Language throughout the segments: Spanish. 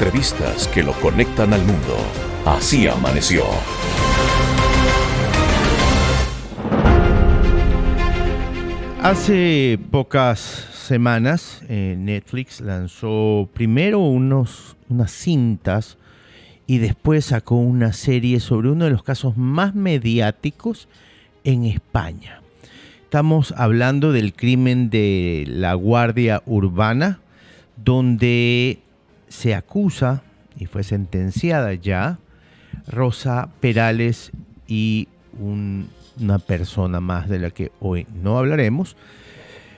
entrevistas que lo conectan al mundo. Así amaneció. Hace pocas semanas Netflix lanzó primero unas cintas y después sacó una serie sobre uno de los casos más mediáticos en España. Estamos hablando del crimen de la Guardia Urbana, donde se acusa y fue sentenciada ya Rosa Perales y una persona más de la que hoy no hablaremos.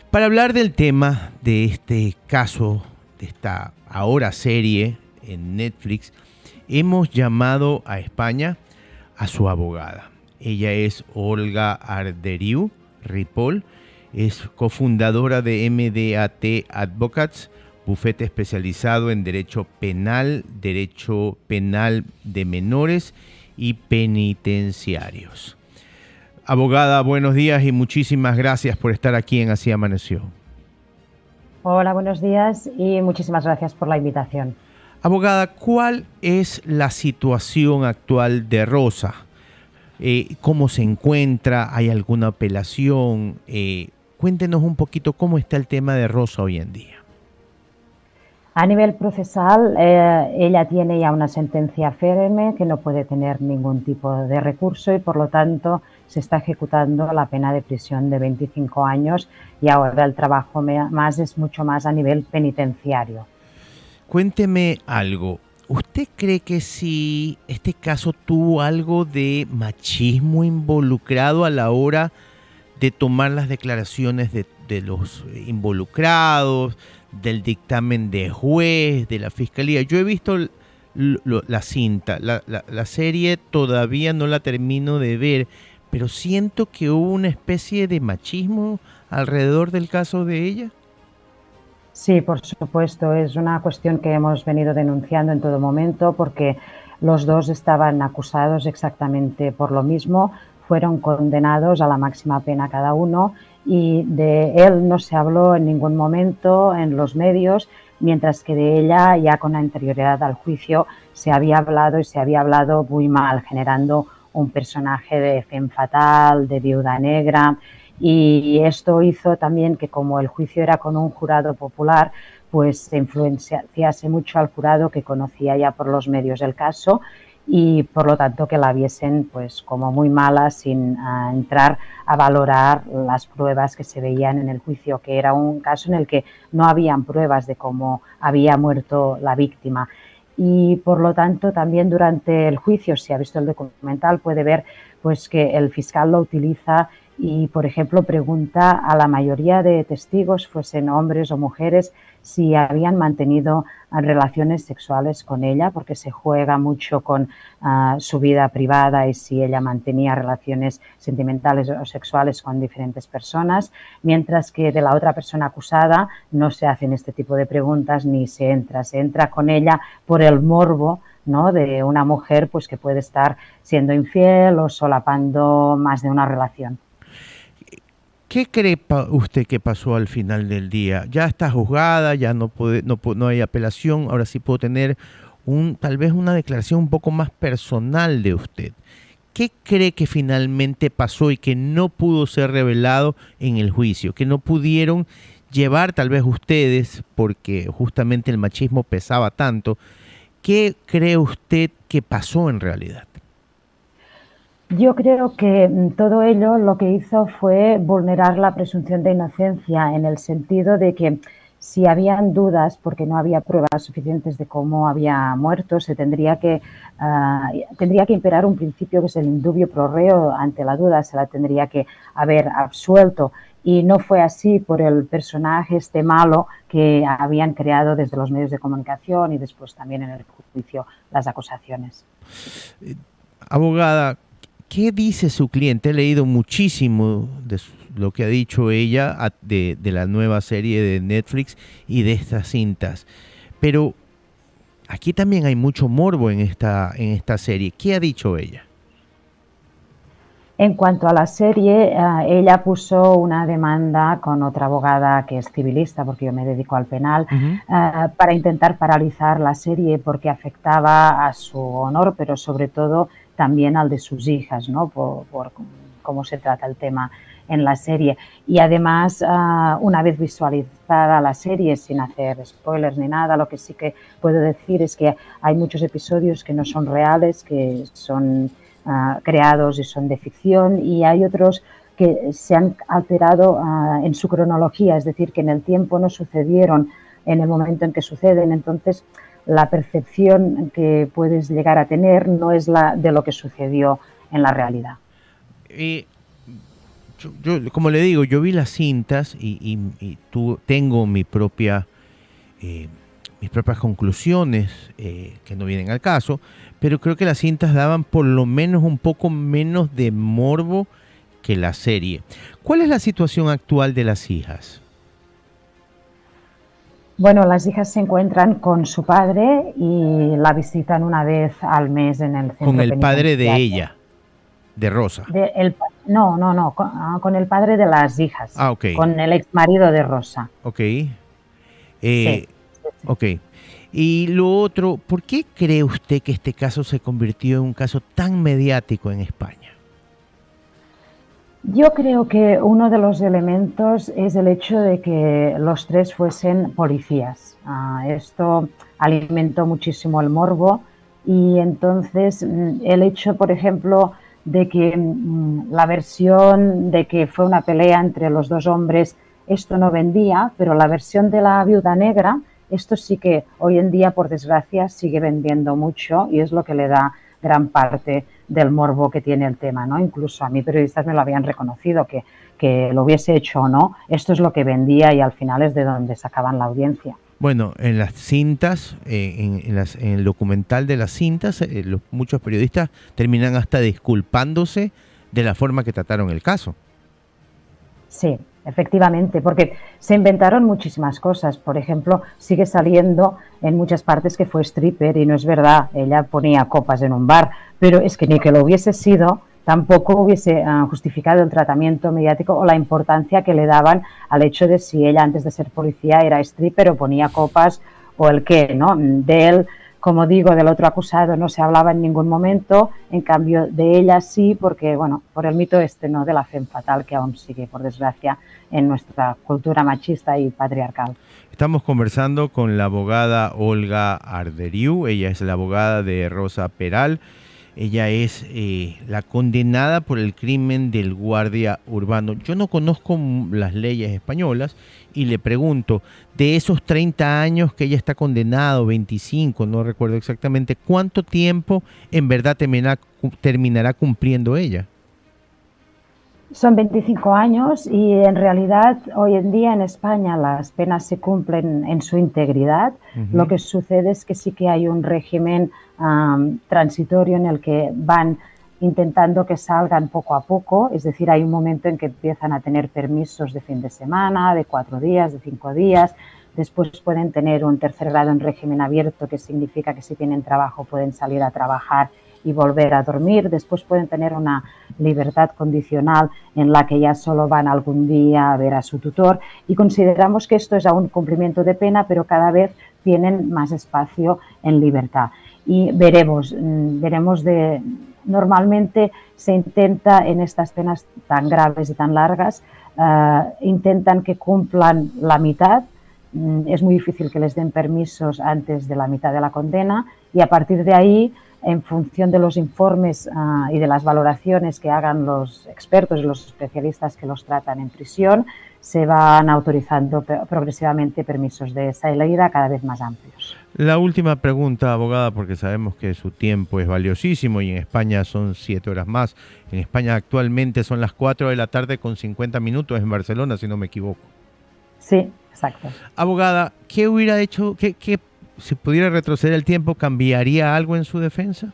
Para hablar del tema de este caso, de esta ahora serie en Netflix, hemos llamado a España a su abogada. Ella es Olga Arderiu Ripoll, es cofundadora de MDAT Advocates, bufete especializado en derecho penal de menores y penitenciarios. Abogada, buenos días y muchísimas gracias por estar aquí en Así Amaneció. Hola, buenos días y muchísimas gracias por la invitación. Abogada, ¿cuál es la situación actual de Rosa? ¿Cómo se encuentra? ¿Hay alguna apelación? Cuéntenos un poquito cómo está el tema de Rosa hoy en día. A nivel procesal, ella tiene ya una sentencia firme que no puede tener ningún tipo de recurso y por lo tanto se está ejecutando la pena de prisión de 25 años y ahora el trabajo es mucho más a nivel penitenciario. Cuénteme algo. ¿Usted cree que si este caso tuvo algo de machismo involucrado a la hora de tomar las declaraciones de los involucrados, del dictamen de juez, de la fiscalía? Yo he visto la cinta, la serie todavía no la termino de ver, pero siento que hubo una especie de machismo alrededor del caso de ella. Sí, por supuesto, es una cuestión que hemos venido denunciando en todo momento porque los dos estaban acusados exactamente por lo mismo, fueron condenados a la máxima pena cada uno y de él no se habló en ningún momento en los medios, mientras que de ella ya con anterioridad al juicio se había hablado y se había hablado muy mal, generando un personaje de femme fatal, de viuda negra. Y esto hizo también que como el juicio era con un jurado popular, pues se influenciase mucho al jurado que conocía ya por los medios el caso y por lo tanto que la viesen pues como muy mala sin entrar a valorar las pruebas que se veían en el juicio, que era un caso en el que no habían pruebas de cómo había muerto la víctima. Y por lo tanto también durante el juicio, si ha visto el documental, puede ver pues que el fiscal lo utiliza y, por ejemplo, pregunta a la mayoría de testigos, fuesen hombres o mujeres, si habían mantenido relaciones sexuales con ella, porque se juega mucho con su vida privada y si ella mantenía relaciones sentimentales o sexuales con diferentes personas, mientras que de la otra persona acusada no se hacen este tipo de preguntas ni se entra con ella por el morbo, ¿no?, de una mujer pues que puede estar siendo infiel o solapando más de una relación. ¿Qué cree usted que pasó al final del día? Ya está juzgada, ya no hay apelación, ahora sí puedo tener tal vez una declaración un poco más personal de usted. ¿Qué cree que finalmente pasó y que no pudo ser revelado en el juicio? Que no pudieron llevar tal vez ustedes, porque justamente el machismo pesaba tanto. ¿Qué cree usted que pasó en realidad? Yo creo que todo ello lo que hizo fue vulnerar la presunción de inocencia en el sentido de que si habían dudas porque no había pruebas suficientes de cómo había muerto, tendría que imperar un principio que es el indubio pro reo. Ante la duda se la tendría que haber absuelto y no fue así por el personaje este malo que habían creado desde los medios de comunicación y después también en el juicio las acusaciones. Abogada, ¿qué dice su cliente? He leído muchísimo de lo que ha dicho ella de la nueva serie de Netflix y de estas cintas. Pero aquí también hay mucho morbo en esta serie. ¿Qué ha dicho ella? En cuanto a la serie, ella puso una demanda con otra abogada que es civilista, porque yo me dedico al penal, Ujú. para intentar paralizar la serie porque afectaba a su honor, pero sobre todo también al de sus hijas, ¿no? Por cómo se trata el tema en la serie. Y además, una vez visualizada la serie, sin hacer spoilers ni nada, lo que sí que puedo decir es que hay muchos episodios que no son reales, que son creados y son de ficción, y hay otros que se han alterado en su cronología, es decir, que en el tiempo no sucedieron en el momento en que suceden. Entonces, la percepción que puedes llegar a tener no es la de lo que sucedió en la realidad. Eh, como le digo, yo vi las cintas y tengo eh, mis propias conclusiones que no vienen al caso, pero creo que las cintas daban por lo menos un poco menos de morbo que la serie. ¿Cuál es la situación actual de las hijas? Bueno, las hijas se encuentran con su padre y la visitan una vez al mes en el Con centro el padre de penitenciario. ella, de Rosa. No, con el padre de las hijas, Ah, ok, con el ex marido de Rosa. ok. Sí. Eh, ok. Y lo otro, ¿por qué cree usted que este caso se convirtió en un caso tan mediático en España? Yo creo que uno de los elementos es el hecho de que los tres fuesen policías. Esto alimentó muchísimo el morbo y entonces el hecho, por ejemplo, de que la versión de que fue una pelea entre los dos hombres, esto no vendía, pero la versión de la viuda negra, esto sí que hoy en día, por desgracia, sigue vendiendo mucho y es lo que le da gran parte del morbo que tiene el tema, ¿no? Incluso a mí periodistas me lo habían reconocido, que lo hubiese hecho o no, esto es lo que vendía y al final es de donde sacaban la audiencia. Bueno, en las cintas, en el documental de las cintas, muchos periodistas terminan hasta disculpándose de la forma que trataron el caso. Sí, efectivamente, porque se inventaron muchísimas cosas. Por ejemplo, sigue saliendo en muchas partes que fue stripper y no es verdad, ella ponía copas en un bar, pero es que ni que lo hubiese sido, tampoco hubiese justificado el tratamiento mediático o la importancia que le daban al hecho de si ella antes de ser policía era stripper o ponía copas o el qué, ¿no? De él, como digo, del otro acusado no se hablaba en ningún momento, en cambio de ella sí, porque, bueno, por el mito este, ¿no?, de la femme fatal que aún sigue, por desgracia, en nuestra cultura machista y patriarcal. Estamos conversando con la abogada Olga Arderiu, ella es la abogada de Rosa Peral. Ella es la condenada por el crimen del guardia urbano. Yo no conozco las leyes españolas y le pregunto, de esos 30 años que ella está condenada, o 25, no recuerdo exactamente, ¿cuánto tiempo en verdad terminará cumpliendo ella? Son 25 años y en realidad hoy en día en España las penas se cumplen en su integridad. Lo que sucede es que sí que hay un régimen transitorio en el que van intentando que salgan poco a poco, es decir, hay un momento en que empiezan a tener permisos de fin de semana, de 4 días, de 5 días, después pueden tener un tercer grado en régimen abierto, que significa que si tienen trabajo pueden salir a trabajar y volver a dormir, después pueden tener una libertad condicional en la que ya solo van algún día a ver a su tutor y consideramos que esto es aún cumplimiento de pena, pero cada vez tienen más espacio en libertad. Y veremos normalmente se intenta en estas penas tan graves y tan largas, intentan que cumplan la mitad. Es muy difícil que les den permisos antes de la mitad de la condena y a partir de ahí, en función de los informes y de las valoraciones que hagan los expertos y los especialistas que los tratan en prisión, se van autorizando progresivamente permisos de salida cada vez más amplios. La última pregunta, abogada, porque sabemos que su tiempo es valiosísimo y en España son 7 horas más. En España actualmente son las 4 de la tarde con 50 minutos en Barcelona, si no me equivoco. Sí, exacto. Abogada, ¿qué hubiera hecho, si pudiera retroceder el tiempo, cambiaría algo en su defensa?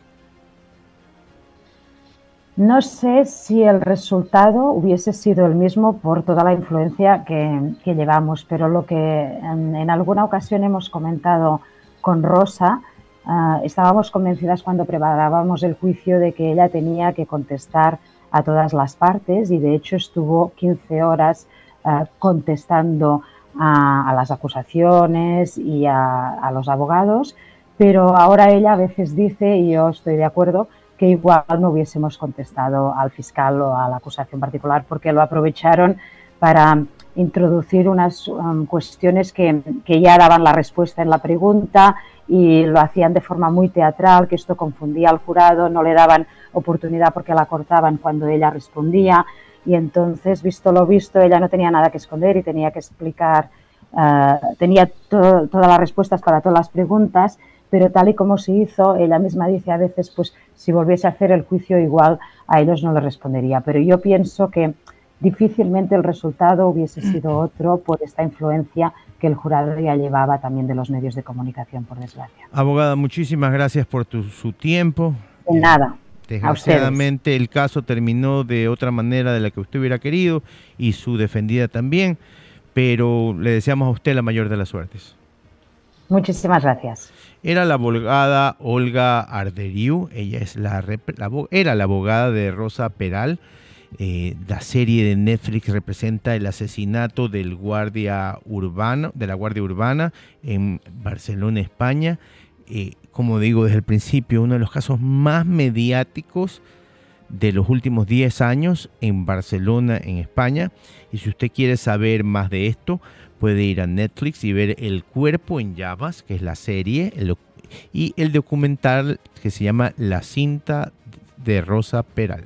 No sé si el resultado hubiese sido el mismo por toda la influencia que llevamos, pero lo que en alguna ocasión hemos comentado con Rosa, estábamos convencidas cuando preparábamos el juicio de que ella tenía que contestar a todas las partes y de hecho estuvo 15 horas contestando a las acusaciones y a los abogados, pero ahora ella a veces dice, y yo estoy de acuerdo, que igual no hubiésemos contestado al fiscal o a la acusación particular porque lo aprovecharon para introducir unas cuestiones que ya daban la respuesta en la pregunta y lo hacían de forma muy teatral, que esto confundía al jurado, no le daban oportunidad porque la cortaban cuando ella respondía y entonces, visto lo visto, ella no tenía nada que esconder y tenía que explicar, tenía todas las respuestas para todas las preguntas, pero tal y como se hizo, ella misma dice a veces, pues si volviese a hacer el juicio igual a ellos no les respondería, pero yo pienso que difícilmente el resultado hubiese sido otro por esta influencia que el jurado ya llevaba también de los medios de comunicación, por desgracia. Abogada, muchísimas gracias por su tiempo. De nada. Desgraciadamente el caso terminó de otra manera de la que usted hubiera querido y su defendida también, pero le deseamos a usted la mayor de las suertes. Muchísimas gracias. Era la abogada Olga Arderiu, ella es era la abogada de Rosa Peral. La serie de Netflix representa el asesinato del guardia urbano, de la Guardia Urbana en Barcelona, España. Como digo desde el principio, uno de los casos más mediáticos de los últimos 10 años en Barcelona, en España. Y si usted quiere saber más de esto, puede ir a Netflix y ver El cuerpo en llamas, que es la serie, y el documental que se llama La cinta de Rosa Peral.